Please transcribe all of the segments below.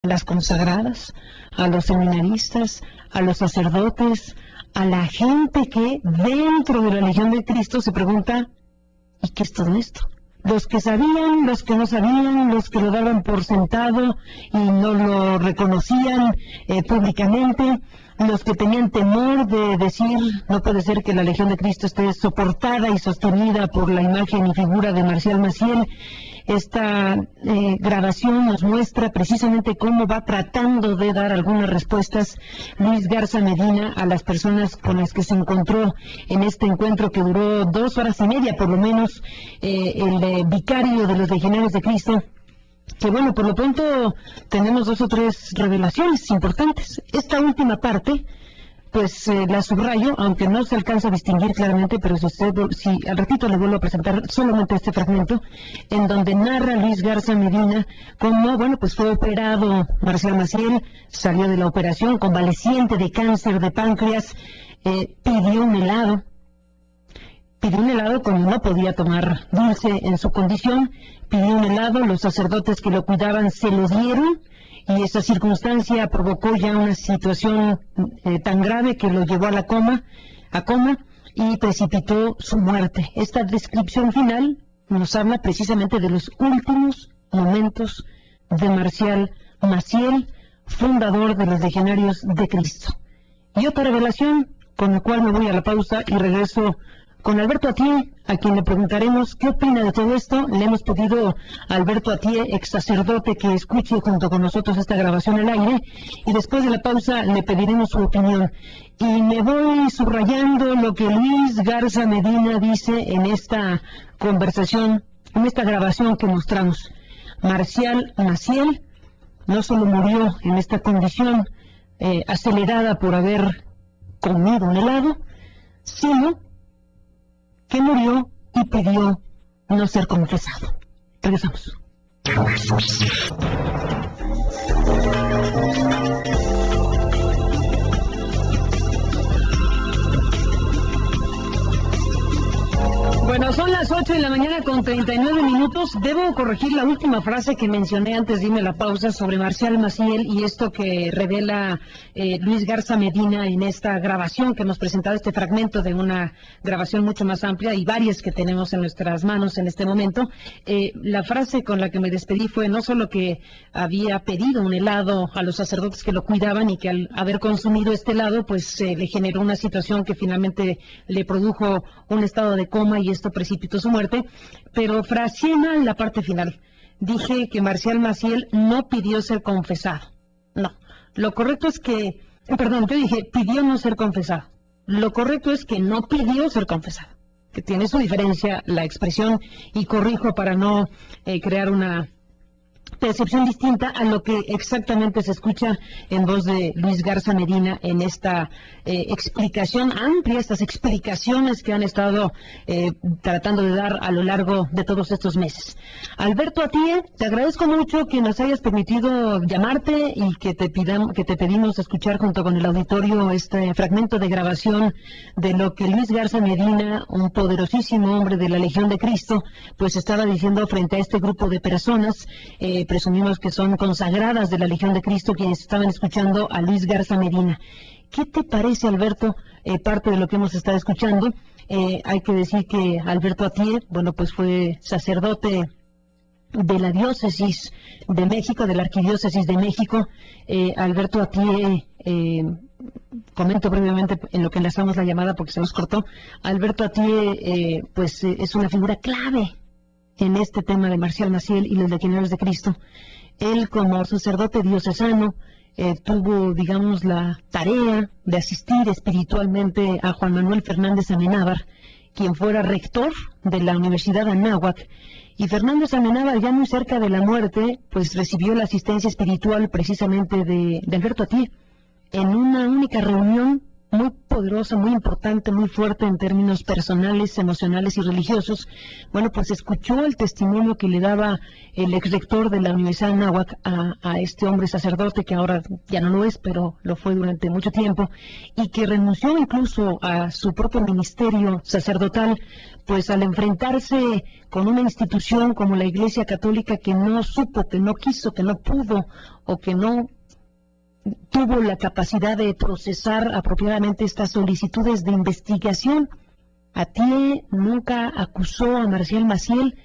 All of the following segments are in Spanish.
las consagradas, a los seminaristas, a los sacerdotes, a la gente que dentro de la Legión de Cristo se pregunta, ¿y qué es todo esto? Los que sabían, los que no sabían, los que lo daban por sentado y no lo reconocían públicamente, los que tenían temor de decir, no puede ser que la Legión de Cristo esté soportada y sostenida por la imagen y figura de Marcial Maciel. Esta grabación nos muestra precisamente cómo va tratando de dar algunas respuestas Luis Garza Medina a las personas con las que se encontró en este encuentro que duró 2 horas y media, por lo menos, el vicario de los Legionarios de Cristo. Que bueno, por lo pronto tenemos 2 o 3 revelaciones importantes. Esta última parte, pues la subrayo, aunque no se alcanza a distinguir claramente, pero si al ratito le vuelvo a presentar solamente este fragmento, en donde narra Luis Garza Medina cómo, bueno, pues fue operado Marcial Maciel, salió de la operación convaleciente de cáncer de páncreas, pidió un helado como no podía tomar dulce en su condición, pidió un helado, los sacerdotes que lo cuidaban se lo dieron, y esa circunstancia provocó ya una situación tan grave que lo llevó a coma, y precipitó su muerte. Esta descripción final nos habla precisamente de los últimos momentos de Marcial Maciel, fundador de los Legionarios de Cristo. Y otra revelación, con la cual me voy a la pausa y regreso con Alberto Atié, a quien le preguntaremos qué opina de todo esto. Le hemos pedido a Alberto Atié, ex sacerdote, que escuche junto con nosotros esta grabación al aire, y después de la pausa le pediremos su opinión. Y me voy subrayando lo que Luis Garza Medina dice en esta conversación, en esta grabación que mostramos. Marcial Maciel no solo murió en esta condición acelerada por haber comido un helado, sino que murió y pidió no ser confesado. Regresamos. Bueno, son las 8 de la mañana con 39 minutos. Debo corregir la última frase que mencioné antes de irme a la pausa sobre Marcial Maciel y esto que revela Luis Garza Medina en esta grabación que hemos presentado, este fragmento de una grabación mucho más amplia y varias que tenemos en nuestras manos en este momento. La frase con la que me despedí fue no solo que había pedido un helado a los sacerdotes que lo cuidaban y que al haber consumido este helado, pues le generó una situación que finalmente le produjo un estado de coma y esto precipitó su muerte, pero fraseé mal la parte final. Dije que Marcial Maciel no pidió ser confesado. No, lo correcto es que, yo dije pidió no ser confesado. Lo correcto es que no pidió ser confesado, que tiene su diferencia la expresión, y corrijo para no crear una percepción distinta a lo que exactamente se escucha en voz de Luis Garza Medina en esta explicación amplia, estas explicaciones que han estado tratando de dar a lo largo de todos estos meses. Alberto Atié, te agradezco mucho que nos hayas permitido llamarte y que te pedimos escuchar junto con el auditorio este fragmento de grabación de lo que Luis Garza Medina, un poderosísimo hombre de la Legión de Cristo, pues estaba diciendo frente a este grupo de personas, presumimos que son consagradas de la Legión de Cristo, quienes estaban escuchando a Luis Garza Medina. ¿Qué te parece, Alberto, parte de lo que hemos estado escuchando? Hay que decir que Alberto Atié, bueno, pues fue sacerdote de la diócesis de México, de la arquidiócesis de México. Alberto Atié, comento brevemente en lo que enlazamos la llamada porque se nos cortó. Alberto Atié, pues es una figura clave en este tema de Marcial Maciel y los Legionarios de Cristo. Él, como sacerdote diocesano, tuvo, digamos, la tarea de asistir espiritualmente a Juan Manuel Fernández Amenábar, quien fuera rector de la Universidad Anáhuac. Y Fernández Amenábar, ya muy cerca de la muerte, pues recibió la asistencia espiritual precisamente de Alberto Atié. En una única reunión muy poderosa, muy importante, muy fuerte en términos personales, emocionales y religiosos. Bueno, pues escuchó el testimonio que le daba el exrector de la Universidad de Anáhuac a este hombre sacerdote, que ahora ya no lo es, pero lo fue durante mucho tiempo, y que renunció incluso a su propio ministerio sacerdotal, pues al enfrentarse con una institución como la Iglesia Católica que no supo, que no quiso, que no pudo o que no tuvo la capacidad de procesar apropiadamente estas solicitudes de investigación. Atié nunca acusó a Marcial Maciel,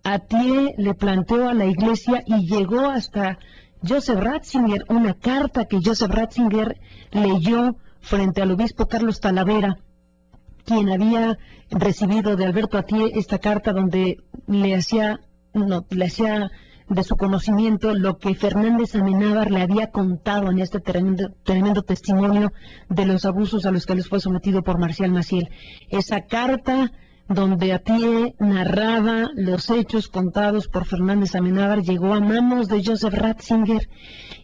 Atié le planteó a la Iglesia y llegó hasta Joseph Ratzinger, una carta que Joseph Ratzinger leyó frente al obispo Carlos Talavera, quien había recibido de Alberto Atié esta carta donde le hacía de su conocimiento lo que Fernández Amenábar le había contado en este tremendo testimonio de los abusos a los que les fue sometido por Marcial Maciel. Esa carta donde Atié narraba los hechos contados por Fernández Amenábar llegó a manos de Joseph Ratzinger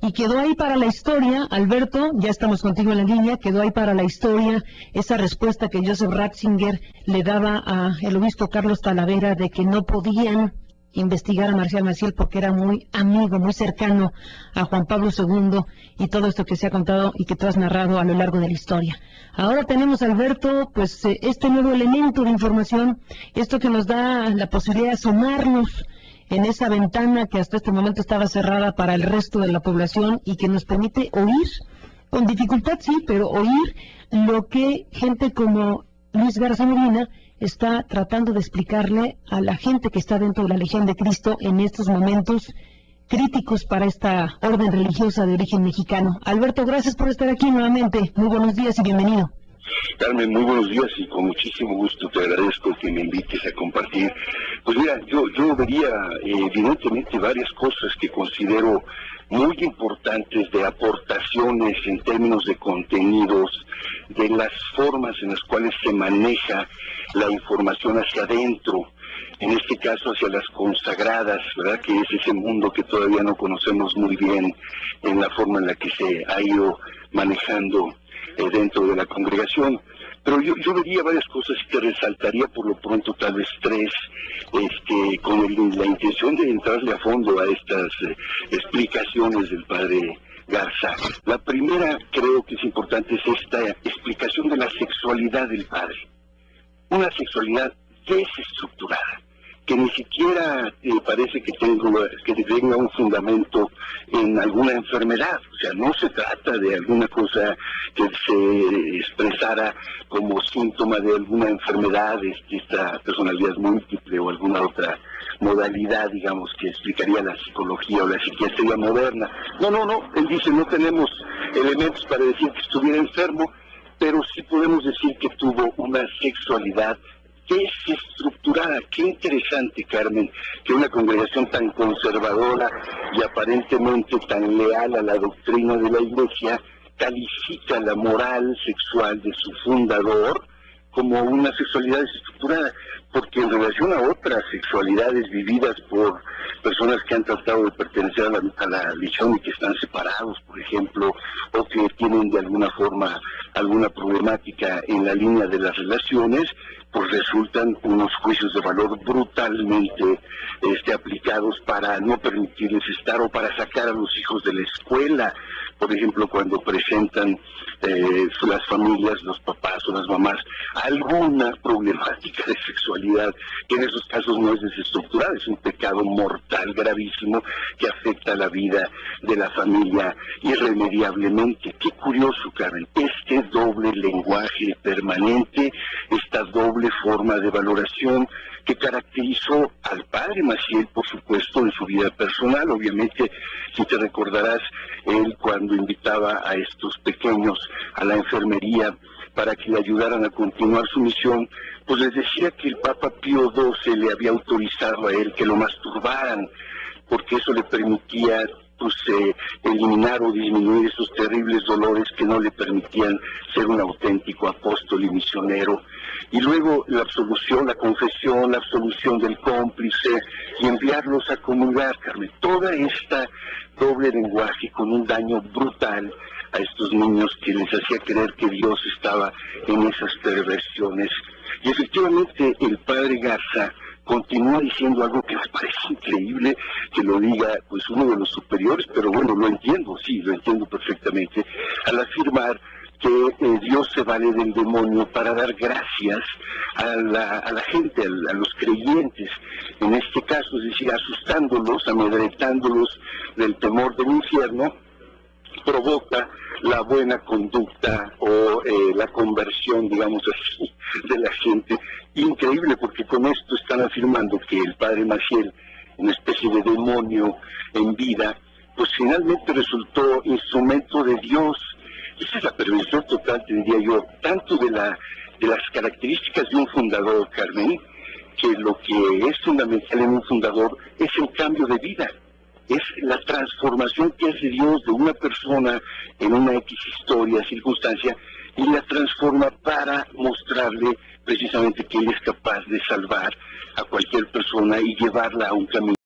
y quedó ahí para la historia. Alberto, ya estamos contigo en la línea, quedó ahí para la historia esa respuesta que Joseph Ratzinger le daba a el obispo Carlos Talavera de que no podían investigar a Marcial Maciel porque era muy amigo, muy cercano a Juan Pablo II y todo esto que se ha contado y que tú has narrado a lo largo de la historia. Ahora tenemos, Alberto, pues este nuevo elemento de información, esto que nos da la posibilidad de asomarnos en esa ventana que hasta este momento estaba cerrada para el resto de la población y que nos permite oír, con dificultad sí, pero oír lo que gente como Luis Garza Molina está tratando de explicarle a la gente que está dentro de la Legión de Cristo en estos momentos críticos para esta orden religiosa de origen mexicano. Alberto, gracias por estar aquí nuevamente. Muy buenos días y bienvenido. Carmen, muy buenos días y con muchísimo gusto te agradezco que me invites a compartir. Pues mira, yo vería evidentemente varias cosas que considero muy importantes de aportaciones en términos de contenidos, de las formas en las cuales se maneja la información hacia adentro, en este caso hacia las consagradas, ¿verdad? Que es ese mundo que todavía no conocemos muy bien en la forma en la que se ha ido manejando dentro de la congregación. Pero yo vería varias cosas y te resaltaría por lo pronto tal vez tres, con la intención de entrarle a fondo a estas explicaciones del padre Garza. La primera creo que es importante es esta explicación de la sexualidad del padre. Una sexualidad desestructurada, que ni siquiera parece que tenga un fundamento en alguna enfermedad. O sea, no se trata de alguna cosa que se expresara como síntoma de alguna enfermedad, esta personalidad múltiple o alguna otra modalidad, digamos, que explicaría la psicología o la psiquiatría moderna. No, él dice, no tenemos elementos para decir que estuviera enfermo, pero sí podemos decir que tuvo una sexualidad desestructurada. Qué interesante, Carmen, que una congregación tan conservadora y aparentemente tan leal a la doctrina de la Iglesia califica la moral sexual de su fundador como una sexualidad desestructurada, porque en relación a otras sexualidades vividas por personas que han tratado de pertenecer a la religión y que están separados, por ejemplo, o que tienen de alguna forma alguna problemática en la línea de las relaciones, pues resultan unos juicios de valor brutalmente aplicados para no permitirles estar o para sacar a los hijos de la escuela. Por ejemplo, cuando presentan las familias, los papás o las mamás, alguna problemática de sexualidad, que en esos casos no es desestructurada, es un pecado mortal gravísimo que afecta la vida de la familia irremediablemente. Qué curioso, Carmen, este doble lenguaje permanente, esta doble forma de valoración que caracterizó al padre Maciel, por supuesto, en su vida personal. Obviamente, si te recordarás, él cuando invitaba a estos pequeños a la enfermería para que le ayudaran a continuar su misión, pues les decía que el Papa Pío XII le había autorizado a él que lo masturbaran, porque eso le permitía eliminar o disminuir esos terribles dolores que no le permitían ser un auténtico apóstol y misionero. Y luego la absolución, la confesión, la absolución del cómplice y enviarlos a comulgar, Carmen. Toda esta doble lenguaje con un daño brutal a estos niños, que les hacía creer que Dios estaba en esas perversiones. Y efectivamente el padre Garza continúa diciendo algo que me parece increíble que lo diga pues uno de los superiores, pero bueno, lo entiendo, sí, lo entiendo perfectamente, al afirmar que Dios se vale del demonio para dar gracias a la gente, a los creyentes, en este caso, es decir, asustándolos, amedrentándolos del temor del infierno, provoca la buena conducta o la conversión, digamos así, de la gente. Increíble, porque con esto están afirmando que el padre Maciel, una especie de demonio en vida, pues finalmente resultó instrumento de Dios. Esa es la perversión total, diría yo, tanto de las características de un fundador, Carmen, que lo que es fundamental en un fundador es el cambio de vida. Es la transformación que hace Dios de una persona en una X historia, circunstancia, y la transforma para mostrarle precisamente que Él es capaz de salvar a cualquier persona y llevarla a un camino